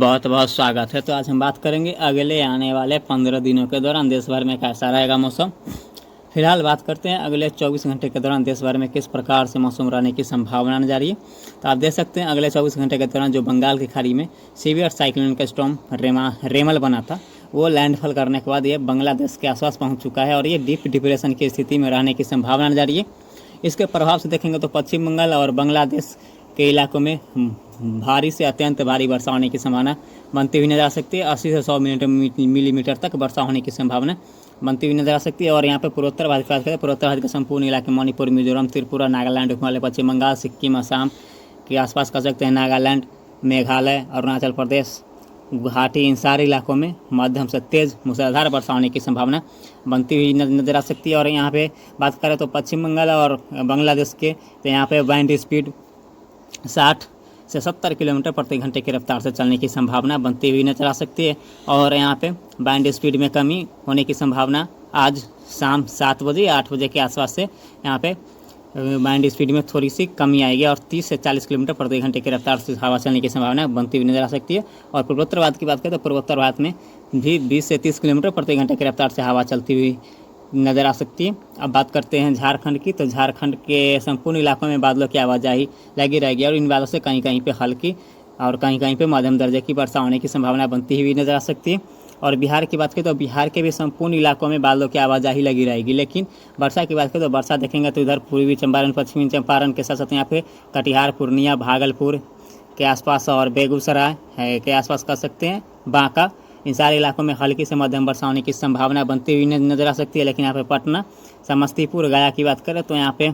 बहुत बहुत स्वागत है। तो आज हम बात करेंगे अगले आने वाले 15 दिनों के दौरान देश भर में कैसा रहेगा मौसम। फिलहाल बात करते हैं अगले 24 घंटे के दौरान देश भर में किस प्रकार से मौसम रहने की संभावना नजर आ रही है। तो आप देख सकते हैं अगले 24 घंटे के दौरान जो बंगाल की खाड़ी में सीवियर साइक्लोन का स्टॉर्म रेमल बना था, वो लैंडफॉल करने के बाद ये बांग्लादेश के आसपास पहुँच चुका है और ये डीप डिप्रेशन की स्थिति में रहने की संभावना नजर आ रही है। इसके प्रभाव से देखेंगे तो पश्चिम बंगाल और बांग्लादेश के इलाकों में भारी से अत्यंत भारी वर्षा होने की संभावना बनती हुई नजर आ सकती है। 80 से 100 मिलीमीटर तक वर्षा होने की संभावना बनती हुई नजर आ सकती है। और यहाँ पे पूर्वोत्तर भारत की बात करें, पूर्वोत्तर भारत के संपूर्ण इलाके मणिपुर, मिजोरम, त्रिपुरा, नागालैंड, हिमालय, पश्चिम बंगाल, सिक्किम, असम के आसपास कर सकते हैं, नागालैंड, मेघालय, अरुणाचल प्रदेश, गुवाहाटी, इन सारे इलाकों में मध्यम से तेज़ मूसलाधार वर्षा होने की संभावना बनती हुई नजर आ सकती है। और यहाँ पे बात करें तो पश्चिम बंगाल और बांग्लादेश के, तो यहाँ पे वाइंड स्पीड 60 से 70 किलोमीटर प्रति घंटे की रफ्तार से चलने की संभावना बनती हुई नजर आ सकती है। और यहाँ पे वाइंड स्पीड में कमी होने की संभावना आज शाम 7 बजे 8 बजे के आसपास से यहाँ पे वाइंड स्पीड में थोड़ी सी कमी आएगी और 30 से 40 किलोमीटर प्रति घंटे की रफ्तार से हवा चलने की संभावना बनती हुई नजर आ सकती है। और पूर्वोत्तर भारत की बात करें तो पूर्वोत्तर भारत में भी 20 से 30 किलोमीटर प्रति घंटे की रफ्तार से हवा चलती हुई नज़र आ सकती है। अब बात करते हैं झारखंड की, तो झारखंड के संपूर्ण इलाकों में बादलों की आवाजाही लगी रहेगी और इन बादलों से कहीं कहीं पे हल्की और कहीं कहीं पे मध्यम दर्जे की वर्षा होने की संभावना बनती हुई नजर आ सकती है। और बिहार की बात करें तो बिहार के भी संपूर्ण इलाकों में बादलों की आवाजाही लगी रहेगी, लेकिन वर्षा की बात करें तो वर्षा देखेंगे तो इधर पूर्वी चंपारण, पश्चिमी चंपारण के साथ साथ यहाँ पे कटिहार, पूर्णिया, भागलपुर के आसपास और बेगूसराय के आसपास कर सकते हैं, बांका, इन सारे इलाकों में हल्की से मध्यम वर्षा होने की संभावना बनती हुई नजर आ सकती है। लेकिन यहाँ पे पटना, समस्तीपुर, गया की बात करें तो यहाँ पे,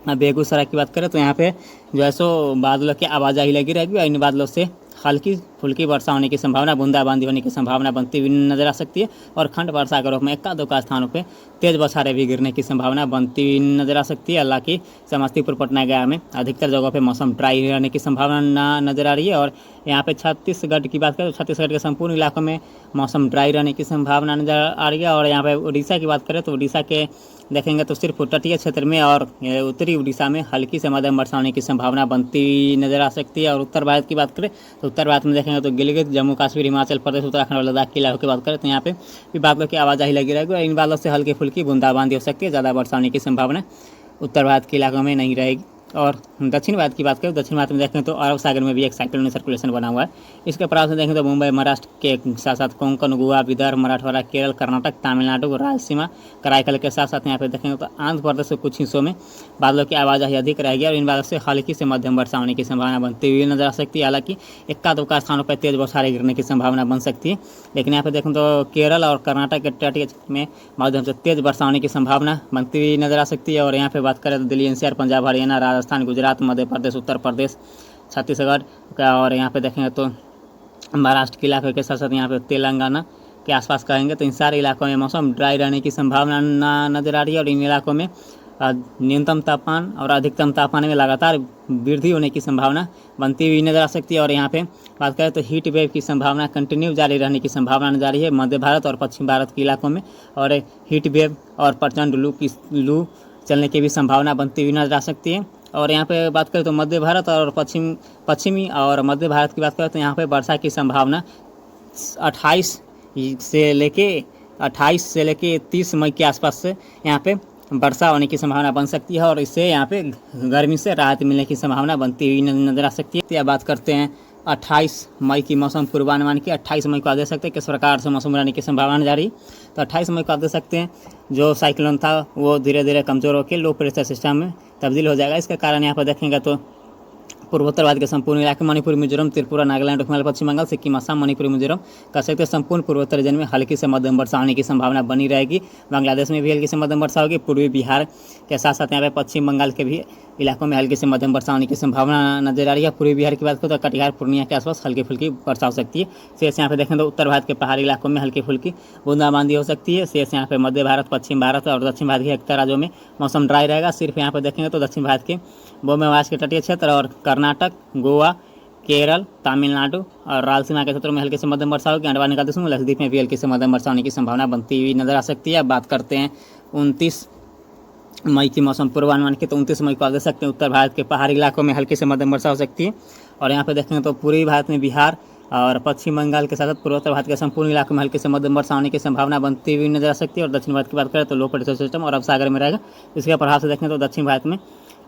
बेगूसराय की बात करें तो यहाँ पे जो है सो बादलों की आवाजाही लगी रहेगी और इन बादलों से हल्की फुल्की वर्षा होने की संभावना, बूंदाबांदी होने की संभावना बनती हुई नजर आ सकती है। और खंड वर्षा के रूप में एका दुक्का स्थानों पे तेज़ बौछारें भी गिरने की संभावना बनती हुई नजर आ सकती है। हालांकि समस्तीपुर, पटना, गया में अधिकतर जगहों पे मौसम ड्राई रहने की संभावना नजर आ रही है। और यहाँ पे छत्तीसगढ़ की बात करें तो छत्तीसगढ़ के संपूर्ण इलाकों में मौसम ड्राई रहने की संभावना नजर आ रही है। और यहाँ पे उड़ीसा की बात करें तो उड़ीसा के देखेंगे तो सिर्फ तटीय क्षेत्र में और उत्तरी उड़ीसा में हल्की से मध्यम वर्षा होने की संभावना बनती नजर आ सकती है। और उत्तर भारत की बात करें तो उत्तर भारत में देखेंगे तो गिलगित, जम्मू कश्मीर, हिमाचल प्रदेश, उत्तराखंड और लद्दाख के इलाकों की बात करें तो यहाँ पे भी बादलों की आवाजाही लगी रहेगी और इन बादलों से हल्की फुल्की बूंदाबांदी हो सकती है। ज़्यादा वर्षा होने की संभावना उत्तर भारत के इलाकों में नहीं रहेगी। और दक्षिण भारत की बात करें, दक्षिण भारत में देखें तो अरब सागर में भी एक साइक्लोनिक सर्कुलेशन बना हुआ है। इसके प्रभाव से देखें तो मुंबई, महाराष्ट्र के साथ साथ कोंकण, गोवा, विदर्भ, मराठवाड़ा, केरल, कर्नाटक, तमिलनाडु, रायलसीमा, कराईकल के साथ साथ यहाँ पे देखेंगे तो आंध्र प्रदेश के कुछ हिस्सों में बादलों की आवाजाही अधिक रहेगी और इन बादलों से हल्की से मध्यम वर्षा होने की संभावना बनती हुई नजर आ सकती है। हालांकि इक्का दुक्का स्थानों पर तेज बौछारें गिरने की संभावना बन सकती है। लेकिन यहाँ पे देखें तो केरल और कर्नाटक के तटीय क्षेत्र में मध्यम से तेज वर्षा होने की संभावना बनती हुई नजर आ सकती है। और यहाँ पे बात करें तो दिल्ली एनसीआर, पंजाब, हरियाणा, राजस्थान, गुजरात, मध्य प्रदेश, उत्तर प्रदेश, छत्तीसगढ़ का, और यहाँ पे देखेंगे तो महाराष्ट्र के इलाके के साथ साथ यहाँ पे तेलंगाना के आसपास कहेंगे तो इन सारे इलाकों में मौसम ड्राई रहने की संभावना नजर आ रही है। और इन इलाकों में न्यूनतम तापमान और अधिकतम तापमान में लगातार वृद्धि होने की संभावना बनती हुई नजर आ सकती है। और यहाँ पे बात करें तो हीट वेव की संभावना कंटिन्यू जारी रहने की संभावना नजर आ रही है मध्य भारत और पश्चिम भारत के इलाकों में। और हीट वेव और प्रचंड लू चलने की भी संभावना बनती हुई नजर आ सकती है। और यहाँ पे बात करें तो मध्य भारत और पश्चिमी और मध्य भारत की बात करें तो यहाँ पे वर्षा की संभावना 28 से लेके 30 मई के आसपास से यहाँ पे वर्षा होने की संभावना बन सकती है और इससे यहाँ पे गर्मी से राहत मिलने की संभावना बनती हुई नजर आ सकती है। बात करते हैं 28 मई की मौसम पूर्वानुमान की। 28 मई को आप देख सकते हैं किस प्रकार से मौसम रहने की संभावना जारी। तो 28 मई को आप देख सकते हैं जो साइक्लोन था वो धीरे धीरे कमज़ोर होकर लो प्रेशर सिस्टम में तब्दील हो जाएगा। इसके कारण यहाँ पर देखेंगे तो पूर्वोत्तर भारत के संपूर्ण इलाके मणिपुर, मिजोरम, त्रिपुरा, नागालैंड, हिमालय, पश्चिम बंगाल, सिक्किम, असम, मणिपुर, मिजोरम कर सकते संपूर्ण पूर्वोत्तर रीजन में हल्की से मध्यम वर्षा होने की संभावना बनी रहेगी। बांग्लादेश में भी हल्की से मध्यम वर्षा होगी। पूर्वी बिहार के साथ साथ यहाँ पे पश्चिम बंगाल के भी इलाकों में हल्की से मध्यम वर्षा होने की संभावना नजर आ रही है। पूर्वी बिहार की बात करें तो कटिहार, पूर्णिया के आसपास हल्की फुल्की वर्षा हो सकती है। शेष यहाँ पे देखें तो उत्तर भारत के पहाड़ी इलाकों में हल्की फुल्की बूंदाबांदी हो सकती है। शेष यहाँ पे मध्य भारत, पश्चिम भारत और दक्षिण भारत के अधिकतर राज्यों में मौसम ड्राई रहेगा। सिर्फ यहाँ पे देखेंगे तो दक्षिण भारत के बॉम्बे महाराष्ट्र के तटीय क्षेत्र और कर्नाटक, गोवा, केरल, तमिलनाडु और रायलसीमा के क्षेत्रों में हल्की से मध्यम वर्षा होगी। अंडमान निकोबार समूह, लक्षद्वीप में भी हल्की से मध्यम वर्षा होने की संभावना बनती हुई नजर आ सकती है। अब बात करते हैं 29 मई की मौसम पूर्वानुमान की। तो 29 मई को आप देख सकते हैं उत्तर भारत के पहाड़ी इलाकों में हल्की से मध्यम वर्षा हो सकती है। और यहाँ पे देखें तो पूर्वी भारत में बिहार और पश्चिम बंगाल के साथ साथ पूर्वोत्तर भारत के संपूर्ण इलाकों में हल्की से मध्यम वर्षा होने की संभावना बनती हुई नजर आ सकती है। और दक्षिण भारत की बात करें तो लो प्रेशर सिस्टम और अरब सागर में रहेगा। इसके प्रभाव से देखें तो दक्षिण भारत में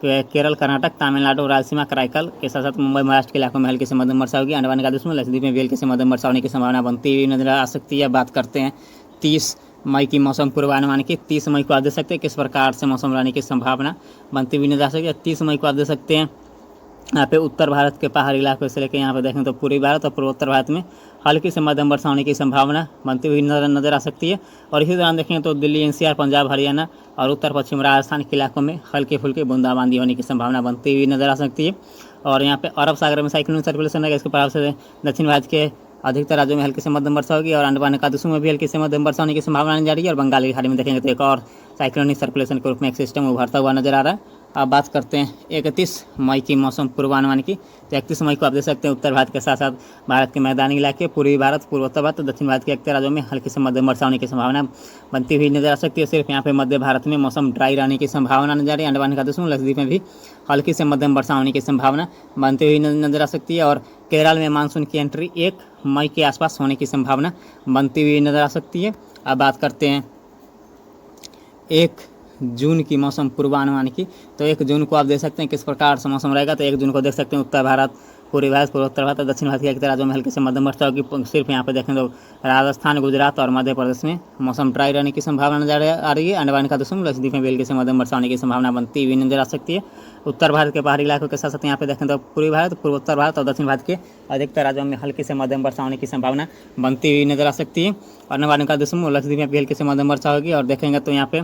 केरल, कर्नाटक, तमिलनाडु, रायलसीमा, कराईकल के साथ साथ मुंबई, महाराष्ट्र के इलाकों में हल्की से मध्यम वर्षा होगी। अंडमान निकोबार में लक्षद्वीप में भी हल्की से मध्यम वर्षा होने की संभावना बनती हुई नजर आ सकती है। बात करते हैं 30 मई की मौसम पूर्वानुमान की। 30 मई को आप देख सकते हैं किस प्रकार से मौसम रहने की संभावना बनती हुई नजर आ सकती है। 30 मई को आप देख सकते हैं यहाँ पे उत्तर भारत के पहाड़ी इलाकों से लेकर यहाँ पे देखें तो पूर्वी भारत और पूर्वोत्तर भारत में हल्की से मध्यम वर्षा होने की संभावना बनती हुई नजर आ सकती है। और इसी दौरान देखें तो दिल्ली, NCR, पंजाब, हरियाणा और उत्तर पश्चिम राजस्थान के इलाकों में हल्की फुल्की बूंदाबांदी होने की संभावना बनती हुई नजर आ सकती है। और यहाँ पे अरब सागर में साइक्लोनिक सर्कुलेशन है, इसके प्रभाव से दक्षिण भारत के अधिकतर राज्यों में हल्की से मध्यम वर्षा होगी। और अंडमान निकोबार में भी हल्की से मध्यम वर्षा होने की संभावना जा रही है। और बंगाल की खाड़ी में देखेंगे तो एक और साइक्लोनिक सर्कुलेशन के रूप में एक सिस्टम उभरता हुआ नजर आ रहा है। अब बात करते हैं 31 मई की मौसम पूर्वानुमान की। तो 31 मई को आप देख सकते हैं उत्तर भारत के साथ साथ भारत के मैदानी इलाके, पूर्वी भारत, पूर्वोत्तर भारत और दक्षिण भारत के 31 राज्यों में हल्की से मध्यम वर्षा होने की संभावना बनती हुई नजर आ सकती है। सिर्फ यहाँ पे मध्य भारत में मौसम ड्राई रहने की संभावना नजर आ रही है। अंडमान निकोबार में, लक्षद्वीप में भी हल्की से मध्यम वर्षा होने की संभावना बनती हुई नजर आ सकती है। और केरल में मानसून की एंट्री 1 मई के आसपास होने की संभावना बनती हुई नजर आ सकती है। अब बात करते हैं 1 जून की मौसम पूर्वानुमान की। तो 1 जून को आप देख सकते हैं किस प्रकार से मौसम रहेगा। तो 1 जून को देख सकते हैं उत्तर भारत, पूर्वी भारत, पूर्वोत्तर भारत और दक्षिण भारत के 31 राज्यों में हल्की से मध्यम वर्षा होगी। सिर्फ यहाँ पे देखें तो राजस्थान, गुजरात और मध्य प्रदेश में मौसम ड्राई रहने की संभावना नजर आ रही है। अंडमान निकोबार में, लक्षद्वीप में भी हल्की से मध्यम वर्षा होने की संभावना बनती हुई नजर आ सकती है। उत्तर भारत के पहाड़ी इलाकों के साथ साथ यहाँ पे देखें तो पूर्वी भारत, पूर्वोत्तर भारत और दक्षिण भारत के अधिकतर राज्यों में हल्की से मध्यम वर्षा होने की संभावना बनती हुई नजर आ सकती है। और अंडमान निकोबार में, लक्षद्वीप में भी हल्की से मध्यम वर्षा होगी। और देखेंगे तो यहाँ पे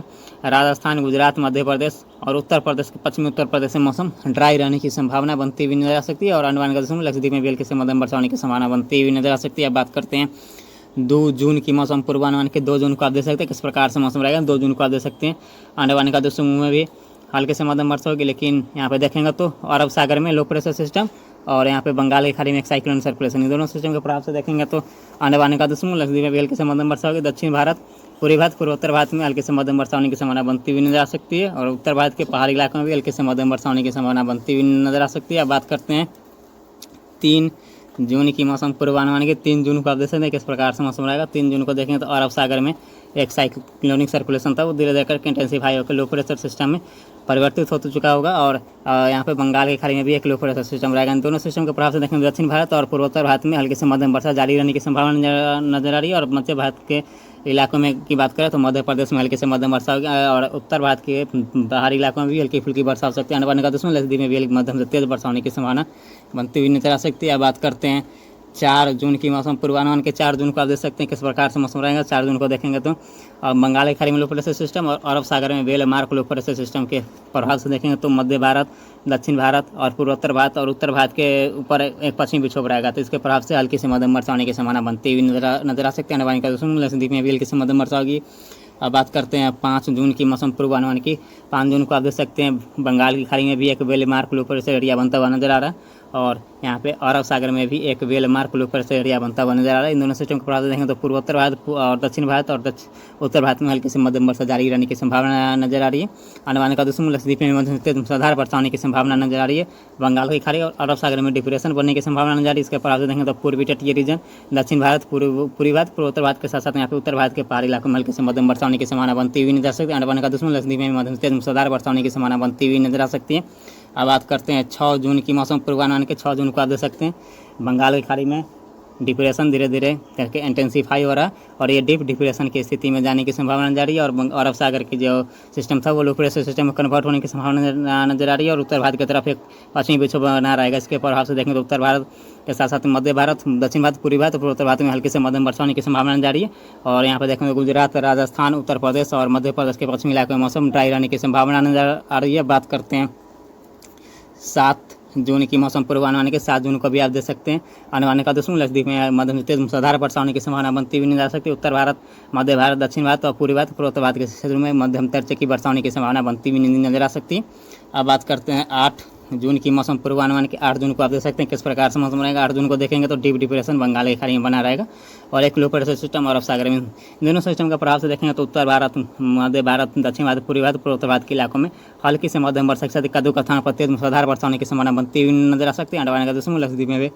राजस्थान, गुजरात, मध्य प्रदेश और उत्तर प्रदेश के पश्चिमी उत्तर प्रदेश में मौसम ड्राई रहने की संभावना बनती हुई नजर आ सकती है। और अंडमान निकोबार में, लक्षद्वीप में भी हल्की से मध्यम वर्षा होने की संभावना बनती हुई नजर आ सकती है। अब बात करते हैं 2 जून की मौसम पूर्वानुमान के। 2 जून को आप देख सकते हैं किस प्रकार से मौसम रहेगा। 2 जून को आप देख सकते हैं अंडमान निकोबार में भी हल्के से मध्यम वर्षा होगी। लेकिन यहाँ पे देखेंगे तो अरब सागर में लो प्रेशर सिस्टम और यहाँ पे बंगाल की खाड़ी में एक साइक्लोनिक सर्कुलेशन, इन दोनों सिस्टम के प्रभाव से देखेंगे तो अंडमान निकोबार में, लक्षद्वीप में भी हल्के से मध्यम वर्षा होगी। दक्षिण भारत, पूर्वी भारत, पूर्वोत्तर भारत में हल्के से मध्यम वर्षा होने की संभावना बनती हुई नजर आ सकती है। और उत्तर भारत के पहाड़ी इलाकों में भी हल्के से मध्यम वर्षा होने की संभावना बनती हुई नजर आ सकती है। अब बात करते हैं 3 जून की मौसम पूर्वानुमान की। 3 जून को आप देख सकते हैं किस प्रकार से मौसम रहेगा। 3 जून को देखेंगे तो अरब सागर में एक साइक्लोनिक सर्कुलेशन था, वो धीरे धीरे करके इंटेंसिफाई होकर लो प्रेशर सिस्टम में परिवर्तित हो चुका होगा। और यहाँ पे बंगाल की खाड़ी में भी एक लो प्रेशर सिस्टम रहेगा। इन दोनों सिस्टम के प्रभाव से देखेंगे दक्षिण भारत और पूर्वोत्तर भारत में हल्की से मध्यम वर्षा जारी रहने की संभावना नजर आ रही है। और मध्य भारत के इलाकों में की बात करें तो मध्य प्रदेश में हल्की से मध्यम वर्षा होगी। और उत्तर भारत के बाहरी इलाकों में भी हल्की फुल्की वर्षा हो सकती है। अंडमान निकोबार में, लक्षद्वीप में भी मध्यम से तेज वर्षा होने की संभावना बनती हुई नजर आ सकती है। अब बात करते हैं 4 जून की मौसम पूर्वानुमान के। 4 जून को आप देख सकते हैं किस प्रकार से मौसम रहेगा। 4 जून को देखेंगे तो बंगाल की खाड़ी में लो प्रेशर सिस्टम और अरब सागर में well marked low pressure system के प्रभाव से देखेंगे तो मध्य भारत, दक्षिण भारत और पूर्वोत्तर भारत और उत्तर भारत के ऊपर एक पश्चिमी विक्षोभ रहेगा। तो इसके प्रभाव से हल्की से मध्यम वर्षा होने की संभावना बनती हुई नजर आ सकती है। अंडमान निकोबार में, लक्षद्वीप में भी हल्की से मध्यम वर्षा होगी। अब बात करते हैं 5 जून की मौसम पूर्वानुमान की। 5 जून को आप देख सकते हैं बंगाल की खाड़ी में भी एक well mark low pressure area बनता हुआ नजर आ रहा है। और यहाँ पे अरब सागर में भी एक well mark low pressure area बनता हुआ नजर आ रहा है। इन दोनों सिस्टम के प्रभाव से देखेंगे तो पूर्वोत्तर भारत और दक्षिण भारत और उत्तर भारत में हल्की से मध्यम वर्षा जारी रहने की संभावना नजर आ रही है। अंडमान निकोबार में, लक्षद्वीप में मध्यम से मूसलाधार वर्षा होने की संभावना नजर आ रही है। बंगाल की खाड़ी और अरब सागर में डिप्रेशन बनने की संभावना नजर आ रही है। इसके प्रभाव से देखेंगे तो पूर्वी तटीय रीजन, दक्षिण भारत, पूर्वी भारत, पूर्वोत्तर भारत के साथ साथ यहाँ पे उत्तर भारत के पहाड़ी इलाकों में हल्की से मध्यम वर्षा होने की संभावना बनती हुई नजर आ सकती है। अंडमान निकोबार में, लक्षद्वीप में मध्यम से मूसलाधार वर्षा होने की संभावना बनती हुई नजर आ सकती है। अब बात करते हैं 6 जून की मौसम पूर्वानुमान के। 6 जून को आप देख सकते हैं बंगाल की खाड़ी में डिप्रेशन धीरे धीरे करके इंटेंसिफाई हो रहा है और ये डीप डिप्रेशन की स्थिति में जाने की संभावना जारी है। और अरब सागर की जो सिस्टम था वो लो प्रेशर सिस्टम में कन्वर्ट होने की संभावना नजर आ रही है। और उत्तर भारत की तरफ एक पश्चिमी विक्षोभ बना रहेगा। इसके प्रभाव से देखेंगे तो उत्तर भारत के साथ साथ मध्य भारत, दक्षिण भारत, पूर्वी भारत और पूर्वोत्तर भारत में हल्की से मध्यम वर्षा होने की संभावना जारी है। और यहाँ पर देखेंगे गुजरात, राजस्थान, उत्तर प्रदेश और मध्य प्रदेश के पश्चिमी इलाकों में मौसम ड्राई रहने की संभावना नजर आ रही है। बात करते हैं 7 जून की मौसम पूर्वानुमान के। 7 जून को भी आप देख सकते हैं अंडमान निकोबार में, लक्षद्वीप में मध्यम से तेज मूसलाधार वर्षा होने की संभावना बनती हुई नजर आ सकती है। उत्तर भारत, मध्य भारत, दक्षिण भारत और पूर्वी भारत, पूर्वोत्तर भारत के क्षेत्रों में मध्यम दर्जे की वर्षा होने की संभावना बनती हुई नजर आ सकती है। अब बात करते हैं 8 जून की मौसम पूर्वानुमान की। 8 जून को आप देख सकते हैं किस प्रकार से मौसम रहेगा। 8 जून को देखेंगे तो डीप डिप्रेशन बंगाल की खाड़ी में बना रहेगा और एक लो प्रेशर सिस्टम अरब सागर में। दोनों सिस्टम का प्रभाव से देखेंगे तो उत्तर भारत, मध्य भारत, दक्षिण भारत, पूर्वी भारत, पूर्वोत्तर भारत के इलाकों में हल्की से मध्यम वर्षा के साथ कदू कथान पर तेज मूसलाधार वर्षा होने की संभावना बनती हुई नजर आ सकती है। अंडमान निकोबार में, लक्षद्वीप में भी